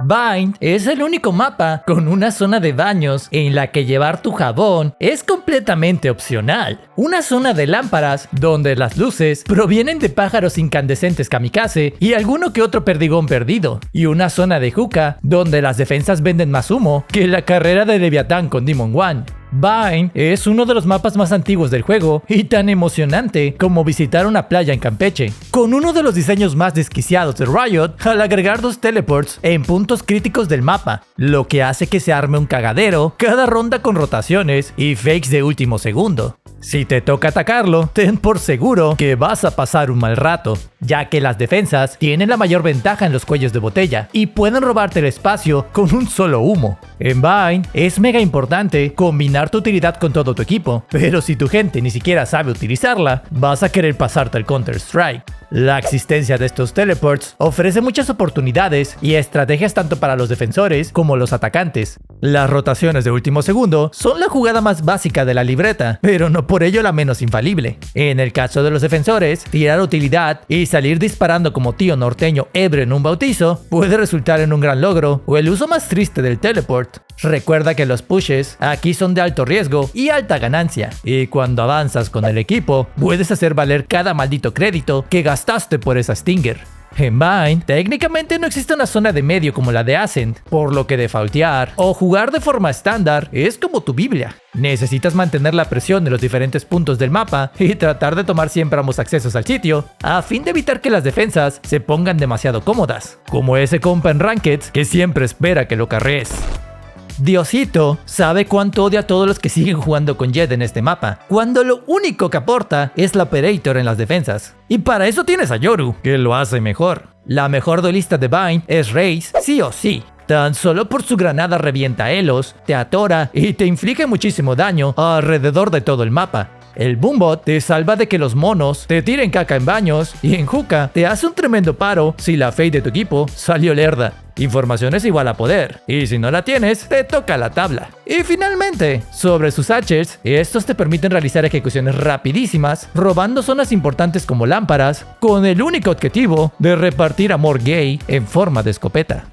Vine es el único mapa con una zona de baños en la que llevar tu jabón es completamente opcional. Una zona de lámparas donde las luces provienen de pájaros incandescentes kamikaze y alguno que otro perdigón perdido. Y una zona de hookah donde las defensas venden más humo que la carrera de Leviatán con Demon One. Vine es uno de los mapas más antiguos del juego y tan emocionante como visitar una playa en Campeche, con uno de los diseños más desquiciados de Riot al agregar 2 teleports en puntos críticos del mapa, lo que hace que se arme un cagadero cada ronda con rotaciones y fakes de último segundo. Si te toca atacarlo, ten por seguro que vas a pasar un mal rato, ya que las defensas tienen la mayor ventaja en los cuellos de botella y pueden robarte el espacio con un solo humo. En Vine es mega importante combinar tu utilidad con todo tu equipo, pero si tu gente ni siquiera sabe utilizarla, vas a querer pasarte al Counter-Strike. La existencia de estos teleports ofrece muchas oportunidades y estrategias tanto para los defensores como los atacantes. Las rotaciones de último segundo son la jugada más básica de la libreta, pero no por ello la menos infalible. En el caso de los defensores, tirar utilidad y salir disparando como tío norteño ebrio en un bautizo puede resultar en un gran logro o el uso más triste del teleport. Recuerda que los pushes aquí son de alto riesgo y alta ganancia, y cuando avanzas con el equipo, puedes hacer valer cada maldito crédito que gastaste por esa Stinger. En Vine, técnicamente no existe una zona de medio como la de Ascent, por lo que defaultear o jugar de forma estándar es como tu Biblia. Necesitas mantener la presión de los diferentes puntos del mapa y tratar de tomar siempre ambos accesos al sitio, a fin de evitar que las defensas se pongan demasiado cómodas, como ese compa en Rankeds que siempre espera que lo carrees. Diosito sabe cuánto odia a todos los que siguen jugando con Jett en este mapa, cuando lo único que aporta es la Operator en las defensas. Y para eso tienes a Yoru, que lo hace mejor. La mejor duelista de Vine es Raze, sí o sí. Tan solo por su granada revienta Elos, te atora y te inflige muchísimo daño alrededor de todo el mapa. El Boombot te salva de que los monos te tiren caca en baños y en hookah te hace un tremendo paro si la fade de tu equipo salió lerda. Información es igual a poder, y si no la tienes, te toca la tabla. Y finalmente, sobre sus hatchers, estos te permiten realizar ejecuciones rapidísimas, robando zonas importantes como lámparas, con el único objetivo de repartir amor gay en forma de escopeta.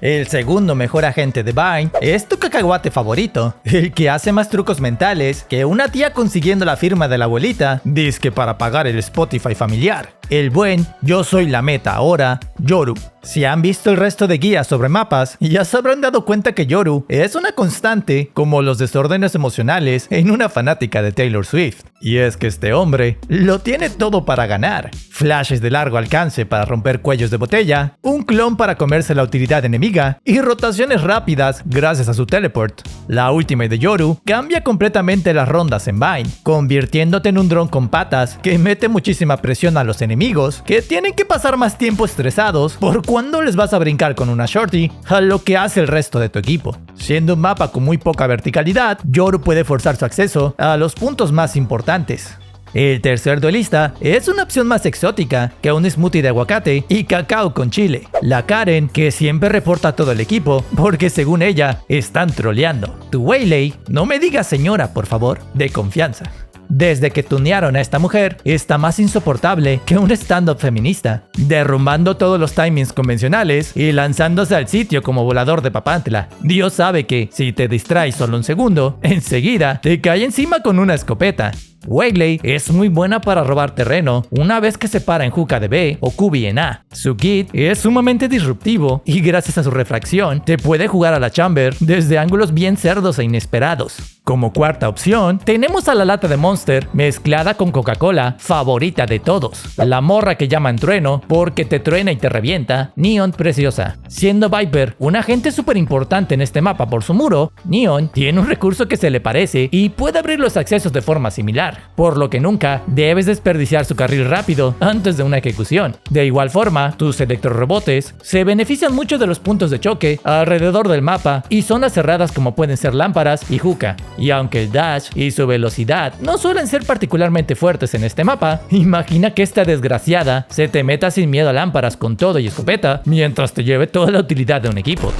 El segundo mejor agente de Vine es tu cacahuate favorito, el que hace más trucos mentales que una tía consiguiendo la firma de la abuelita, dizque para pagar el Spotify familiar. El buen yo soy la meta ahora, Yoru. Si han visto el resto de guías sobre mapas, ya se habrán dado cuenta que Yoru es una constante como los desórdenes emocionales en una fanática de Taylor Swift. Y es que este hombre lo tiene todo para ganar. Flashes de largo alcance para romper cuellos de botella, un clon para comerse la utilidad enemiga y rotaciones rápidas gracias a su teleport. La ultimate de Yoru cambia completamente las rondas en Vine, convirtiéndote en un dron con patas que mete muchísima presión a los enemigos que tienen que pasar más tiempo estresados por cuando les vas a brincar con una shorty a lo que hace el resto de tu equipo. Siendo un mapa con muy poca verticalidad, Yoru puede forzar su acceso a los puntos más importantes. El tercer duelista es una opción más exótica que un smoothie de aguacate y cacao con chile. La Karen, que siempre reporta a todo el equipo porque según ella están troleando. Tu Waylay, no me digas señora por favor, de confianza. Desde que tunearon a esta mujer, está más insoportable que un stand-up feminista, derrumbando todos los timings convencionales y lanzándose al sitio como volador de papantla. Dios sabe que, si te distraes solo un segundo, enseguida te cae encima con una escopeta. Waylay es muy buena para robar terreno una vez que se para en hookah de B o cubi en A. Su kit es sumamente disruptivo y gracias a su refracción te puede jugar a la chamber desde ángulos bien cerdos e inesperados. Como cuarta opción, tenemos a la lata de Monster mezclada con Coca-Cola, favorita de todos. La morra que llaman trueno porque te truena y te revienta, Neon preciosa. Siendo Viper un agente súper importante en este mapa por su muro, Neon tiene un recurso que se le parece y puede abrir los accesos de forma similar, por lo que nunca debes desperdiciar su carril rápido antes de una ejecución. De igual forma, tus electrorrebotes se benefician mucho de los puntos de choque alrededor del mapa y zonas cerradas como pueden ser lámparas y hookah. Y aunque el dash y su velocidad no suelen ser particularmente fuertes en este mapa, imagina que esta desgraciada se te meta sin miedo a lámparas con todo y escopeta mientras te lleve toda la utilidad de un equipo.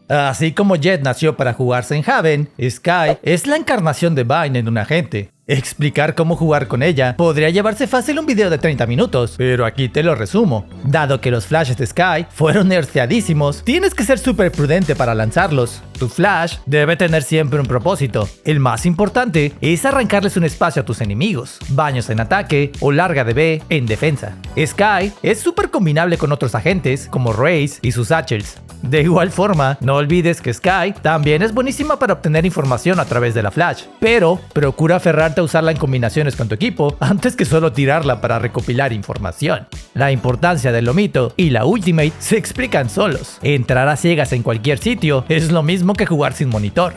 Así como Jet nació para jugarse en Haven, Skye es la encarnación de Vayne en un agente. Explicar cómo jugar con ella podría llevarse fácil un video de 30 minutos, pero aquí te lo resumo. Dado que los flashes de Skye fueron nerfeadísimos, tienes que ser súper prudente para lanzarlos. Tu flash debe tener siempre un propósito. El más importante es arrancarles un espacio a tus enemigos, baños en ataque o larga de B en defensa. Skye es súper combinable con otros agentes como Raze y sus satchels. De igual forma, no olvides que Skye también es buenísima para obtener información a través de la flash, pero procura aferrarte a usarla en combinaciones con tu equipo antes que solo tirarla para recopilar información. La importancia del Lomito y la Ultimate se explican solos. Entrar a ciegas en cualquier sitio es lo mismo que jugar sin monitor.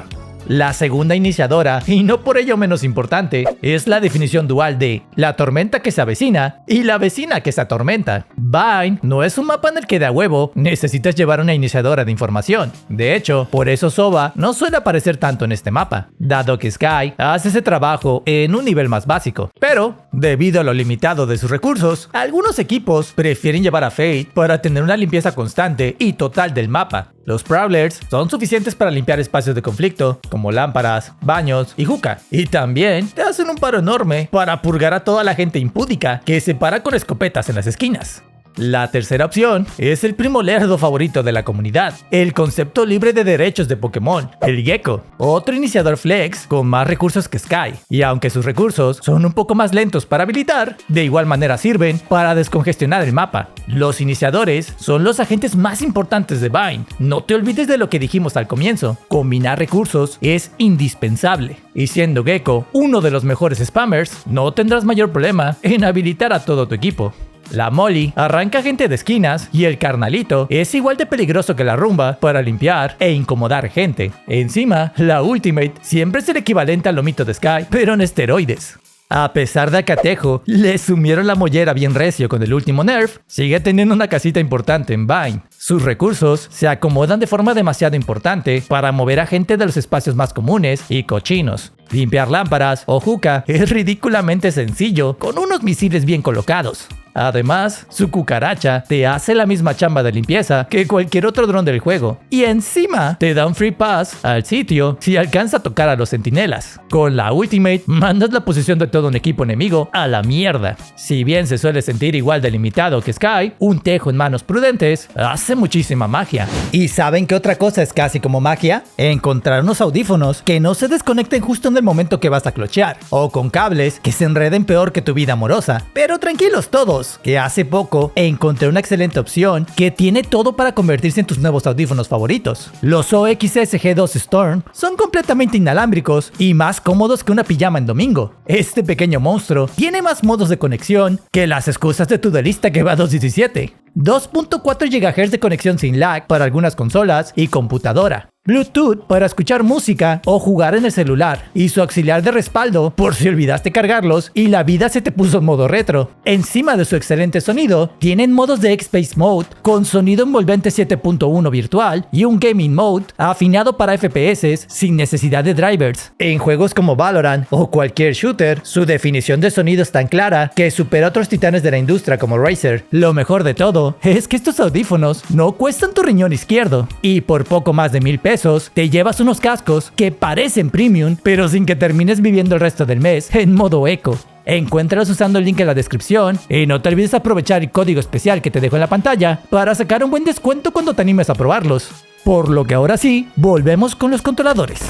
La segunda iniciadora, y no por ello menos importante, es la definición dual de la tormenta que se avecina y la vecina que se atormenta. Vayne no es un mapa en el que de a huevo necesitas llevar una iniciadora de información. De hecho, por eso Sova no suele aparecer tanto en este mapa, dado que Skye hace ese trabajo en un nivel más básico. Pero, debido a lo limitado de sus recursos, algunos equipos prefieren llevar a Fade para tener una limpieza constante y total del mapa. Los Prowlers son suficientes para limpiar espacios de conflicto, como lámparas, baños y hookah. Y también te hacen un paro enorme para purgar a toda la gente impúdica que se para con escopetas en las esquinas. La tercera opción es el primo lerdo favorito de la comunidad, el concepto libre de derechos de Pokémon, el Gecko, otro iniciador flex con más recursos que Skye, y aunque sus recursos son un poco más lentos para habilitar, de igual manera sirven para descongestionar el mapa. Los iniciadores son los agentes más importantes de Vayne. No te olvides de lo que dijimos al comienzo, combinar recursos es indispensable, y siendo Gecko uno de los mejores spammers, no tendrás mayor problema en habilitar a todo tu equipo. La Molly arranca gente de esquinas y el Carnalito es igual de peligroso que la Rumba para limpiar e incomodar gente. Encima, la Ultimate siempre es el equivalente al Lomito de Skye, pero en esteroides. A pesar de que a Tejo le sumieron la mollera bien recio con el último nerf, sigue teniendo una casita importante en Vayne. Sus recursos se acomodan de forma demasiado importante para mover a gente de los espacios más comunes y cochinos. Limpiar lámparas o hookah es ridículamente sencillo con unos misiles bien colocados. Además, su cucaracha te hace la misma chamba de limpieza que cualquier otro dron del juego. Y encima, te da un free pass al sitio si alcanza a tocar a los centinelas. Con la Ultimate, mandas la posición de todo un equipo enemigo a la mierda. Si bien se suele sentir igual de limitado que Skye, un Tejo en manos prudentes hace muchísima magia. ¿Y saben qué otra cosa es casi como magia? Encontrar unos audífonos que no se desconecten justo en el momento que vas a clochear, o con cables que se enreden peor que tu vida amorosa. Pero tranquilos todos, que hace poco encontré una excelente opción que tiene todo para convertirse en tus nuevos audífonos favoritos. Los OXS G2 Storm son completamente inalámbricos y más cómodos que una pijama en domingo. Este pequeño monstruo tiene más modos de conexión que las excusas de tu duelista que va a 217. 2.4 GHz de conexión sin lag para algunas consolas y computadora. Bluetooth para escuchar música o jugar en el celular, y su auxiliar de respaldo por si olvidaste cargarlos y la vida se te puso en modo retro. Encima de su excelente sonido, tienen modos de X-Space Mode con sonido envolvente 7.1 virtual y un Gaming Mode afinado para FPS sin necesidad de drivers. En juegos como Valorant o cualquier shooter, su definición de sonido es tan clara que supera a otros titanes de la industria como Razer. Lo mejor de todo es que estos audífonos no cuestan tu riñón izquierdo, y por poco más de $1000 te llevas unos cascos que parecen premium, pero sin que termines viviendo el resto del mes en modo eco. Encuéntralos usando el link en la descripción y no te olvides aprovechar el código especial que te dejo en la pantalla para sacar un buen descuento cuando te animes a probarlos. Por lo que ahora sí, volvemos con los controladores.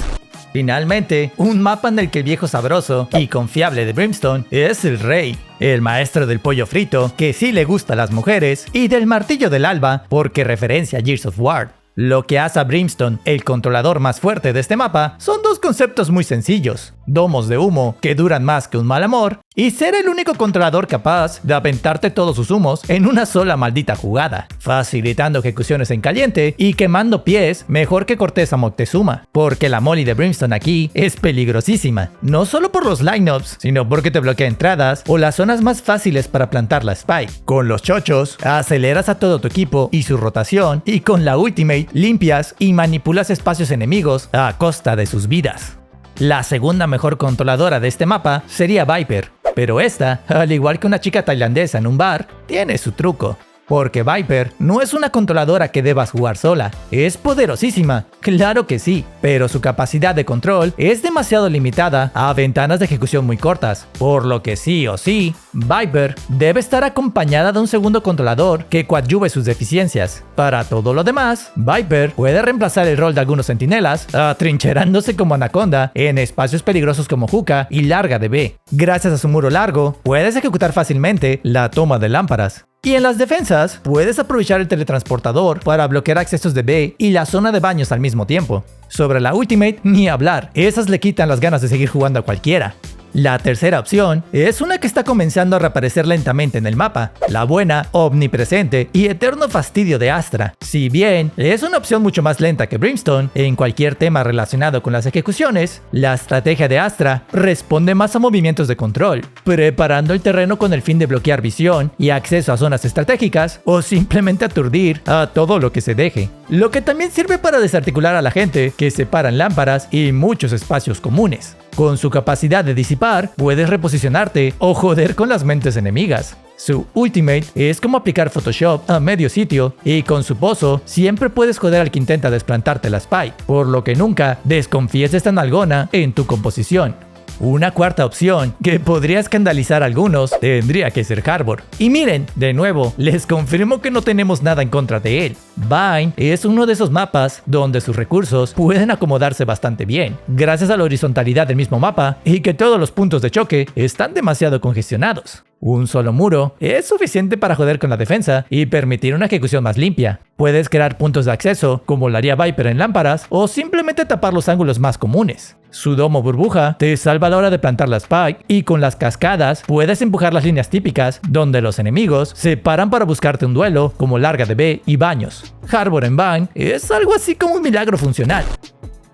Finalmente, un mapa en el que el viejo sabroso y confiable de Brimstone es el rey. El maestro del pollo frito, que sí le gusta a las mujeres, y del martillo del alba, porque referencia a Gears of War. Lo que hace a Brimstone el controlador más fuerte de este mapa son dos conceptos muy sencillos: domos de humo que duran más que un mal amor, y ser el único controlador capaz de aventarte todos sus humos en una sola maldita jugada, facilitando ejecuciones en caliente y quemando pies mejor que Corteza Moctezuma, porque la Molly de Brimstone aquí es peligrosísima, no solo por los lineups, sino porque te bloquea entradas o las zonas más fáciles para plantar la spike. Con los chochos, aceleras a todo tu equipo y su rotación, y con la Ultimate limpias y manipulas espacios enemigos a costa de sus vidas. La segunda mejor controladora de este mapa sería Viper, pero esta, al igual que una chica tailandesa en un bar, tiene su truco. Porque Viper no es una controladora que debas jugar sola, es poderosísima, claro que sí, pero su capacidad de control es demasiado limitada a ventanas de ejecución muy cortas, por lo que sí o sí, Viper debe estar acompañada de un segundo controlador que coadyuve sus deficiencias. Para todo lo demás, Viper puede reemplazar el rol de algunos centinelas, atrincherándose como Anaconda en espacios peligrosos como Hookah y Larga de B. Gracias a su muro largo, puedes ejecutar fácilmente la toma de lámparas. Y en las defensas, puedes aprovechar el teletransportador para bloquear accesos de B y la zona de baños al mismo tiempo. Sobre la Ultimate, ni hablar, esas le quitan las ganas de seguir jugando a cualquiera. La tercera opción es una que está comenzando a reaparecer lentamente en el mapa, la buena, omnipresente y eterno fastidio de Astra. Si bien es una opción mucho más lenta que Brimstone en cualquier tema relacionado con las ejecuciones, la estrategia de Astra responde más a movimientos de control, preparando el terreno con el fin de bloquear visión y acceso a zonas estratégicas o simplemente aturdir a todo lo que se deje. Lo que también sirve para desarticular a la gente que separan lámparas y muchos espacios comunes. Con su capacidad de disipar, puedes reposicionarte o joder con las mentes enemigas. Su Ultimate es como aplicar Photoshop a medio sitio y con su pozo siempre puedes joder al que intenta desplantarte la spike, por lo que nunca desconfíes de esta nalgona en tu composición. Una cuarta opción que podría escandalizar a algunos tendría que ser Harbor. Y miren, de nuevo, les confirmo que no tenemos nada en contra de él. Vine es uno de esos mapas donde sus recursos pueden acomodarse bastante bien, gracias a la horizontalidad del mismo mapa y que todos los puntos de choque están demasiado congestionados. Un solo muro es suficiente para joder con la defensa y permitir una ejecución más limpia. Puedes crear puntos de acceso, como lo haría Viper en lámparas, o simplemente tapar los ángulos más comunes. Su domo burbuja te salva a la hora de plantar la spike y con las cascadas puedes empujar las líneas típicas donde los enemigos se paran para buscarte un duelo, como Larga de B y Baños. Harbor en Vine es algo así como un milagro funcional.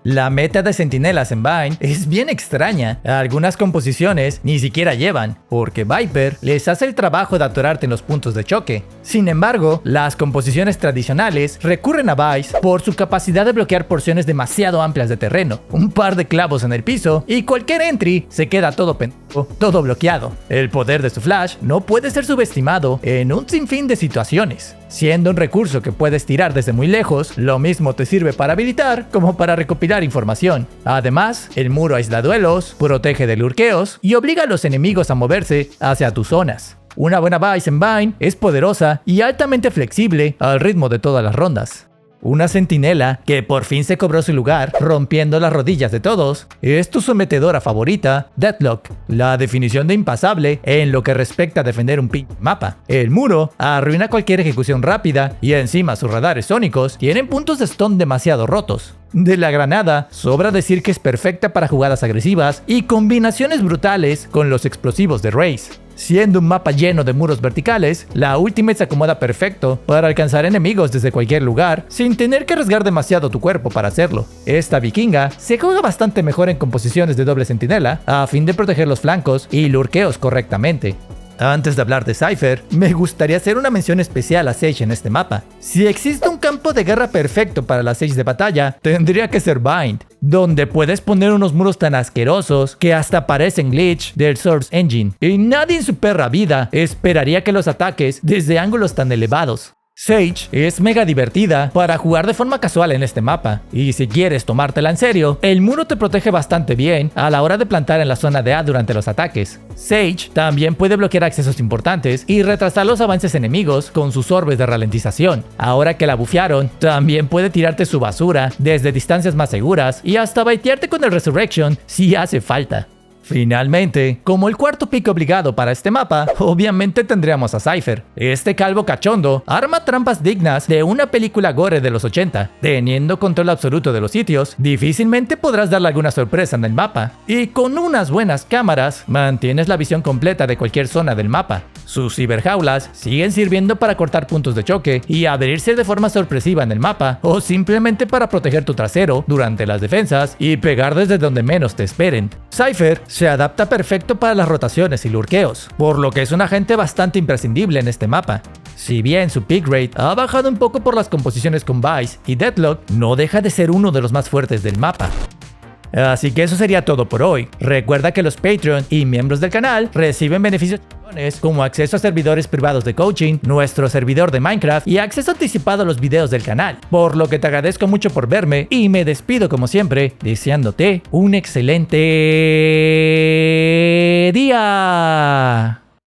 La meta de centinelas en Vine es bien extraña, algunas composiciones ni siquiera llevan, porque Viper les hace el trabajo de atorarte en los puntos de choque. Sin embargo, las composiciones tradicionales recurren a Vice por su capacidad de bloquear porciones demasiado amplias de terreno, un par de clavos en el piso y cualquier entry se queda todo pendejo, todo bloqueado. El poder de su flash no puede ser subestimado en un sinfín de situaciones. Siendo un recurso que puedes tirar desde muy lejos, lo mismo te sirve para habilitar como para recopilar información. Además, el muro aísla duelos, protege de lurkeos y obliga a los enemigos a moverse hacia tus zonas. Una buena Vice en Vine es poderosa y altamente flexible al ritmo de todas las rondas. Una centinela que por fin se cobró su lugar, rompiendo las rodillas de todos, es tu sometedora favorita, Deadlock, la definición de impasable en lo que respecta a defender un mapa. El muro arruina cualquier ejecución rápida y encima sus radares sónicos tienen puntos de stun demasiado rotos. De la granada, sobra decir que es perfecta para jugadas agresivas y combinaciones brutales con los explosivos de Raze. Siendo un mapa lleno de muros verticales, la Ultimate se acomoda perfecto para alcanzar enemigos desde cualquier lugar sin tener que arriesgar demasiado tu cuerpo para hacerlo. Esta vikinga se juega bastante mejor en composiciones de doble centinela a fin de proteger los flancos y lurkeos correctamente. Antes de hablar de Cypher, me gustaría hacer una mención especial a Sage en este mapa. Si existe un campo de guerra perfecto para la Sage de batalla, tendría que ser Bind, donde puedes poner unos muros tan asquerosos que hasta parecen glitch del Source Engine, y nadie en su perra vida esperaría que los ataques desde ángulos tan elevados. Sage es mega divertida para jugar de forma casual en este mapa, y si quieres tomártela en serio, el muro te protege bastante bien a la hora de plantar en la zona de A durante los ataques. Sage también puede bloquear accesos importantes y retrasar los avances enemigos con sus orbes de ralentización. Ahora que la bufearon, también puede tirarte su basura desde distancias más seguras y hasta baitearte con el Resurrection si hace falta. Finalmente, como el cuarto pick obligado para este mapa, obviamente tendríamos a Cypher. Este calvo cachondo arma trampas dignas de una película gore de los 80. Teniendo control absoluto de los sitios, difícilmente podrás darle alguna sorpresa en el mapa. Y con unas buenas cámaras, mantienes la visión completa de cualquier zona del mapa. Sus ciberjaulas siguen sirviendo para cortar puntos de choque y abrirse de forma sorpresiva en el mapa, o simplemente para proteger tu trasero durante las defensas y pegar desde donde menos te esperen. Cypher se adapta perfecto para las rotaciones y lurkeos, por lo que es un agente bastante imprescindible en este mapa. Si bien su pick rate ha bajado un poco por las composiciones con Vice y Deadlock, no deja de ser uno de los más fuertes del mapa. Así que eso sería todo por hoy. Recuerda que los Patreon y miembros del canal reciben beneficios como acceso a servidores privados de coaching, nuestro servidor de Minecraft y acceso anticipado a los videos del canal. Por lo que te agradezco mucho por verme y me despido como siempre deseándote un excelente día.